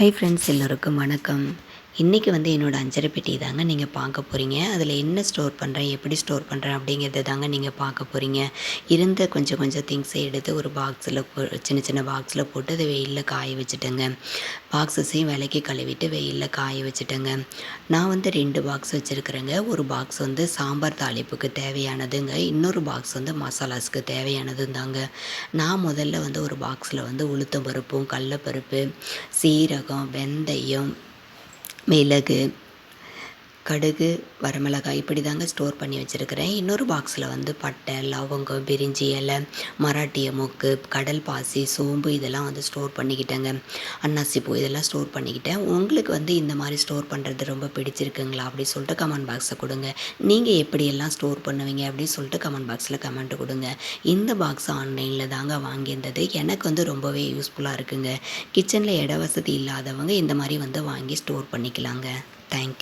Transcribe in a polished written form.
Hi friends, எல்லோருக்கும் வணக்கம். இன்றைக்கி என்னோடய அஞ்சரை பெட்டி தாங்க நீங்கள் பார்க்க போகிறீங்க. அதில் என்ன ஸ்டோர் பண்ணுறேன், எப்படி ஸ்டோர் பண்ணுறேன் அப்படிங்கிறது தாங்க நீங்கள் பார்க்க போகிறீங்க. இருந்த கொஞ்சம் கொஞ்சம் திங்ஸை எடுத்து ஒரு பாக்ஸில் சின்ன சின்ன பாக்ஸில் போட்டு அதை வெயிலில் காய வச்சுட்டேங்க. பாக்ஸஸையும் விலைக்கு கழுவிட்டு வெயிலில் காய வச்சுட்டேங்க. நான் 2 பாக்ஸ் வச்சுருக்கிறேங்க. ஒரு பாக்ஸ் சாம்பார் தாளிப்புக்கு தேவையானதுங்க, இன்னொரு பாக்ஸ் மசாலாஸ்க்கு தேவையானதும் தாங்க. நான் முதல்ல ஒரு பாக்ஸில் உளுத்தம் பருப்பும் கடலப்பருப்பு, சீரகம், வெந்தயம், மிளகு, கடுகு, வரமிளகாய் இப்படி தாங்க ஸ்டோர் பண்ணி வச்சுருக்கிறேன். இன்னொரு பாக்ஸில் பட்டை, லவங்கம், பிரிஞ்சி இலை, மராட்டிய மொக்கு, கடல் பாசி, சோம்பு இதெல்லாம் ஸ்டோர் பண்ணிக்கிட்டேங்க. அன்னாசி பூ இதெல்லாம் ஸ்டோர் பண்ணிக்கிட்டேன். உங்களுக்கு இந்த மாதிரி ஸ்டோர் பண்ணுறது ரொம்ப பிடிச்சிருக்குங்களா அப்படின்னு சொல்லிட்டு கமெண்ட் பாக்ஸில் கொடுங்க. நீங்கள் எப்படியெல்லாம் ஸ்டோர் பண்ணுவீங்க அப்படின்னு சொல்லிட்டு கமெண்ட் பாக்ஸில் கமெண்ட் கொடுங்க. இந்த பாக்ஸ் ஆன்லைனில் தாங்க வாங்கியிருந்தது. எனக்கு ரொம்பவே யூஸ்ஃபுல்லாக இருக்குங்க. கிச்சனில் இட வசதி இல்லாதவங்க இந்த மாதிரி வாங்கி ஸ்டோர் பண்ணிக்கலாங்க. தேங்க்யூ.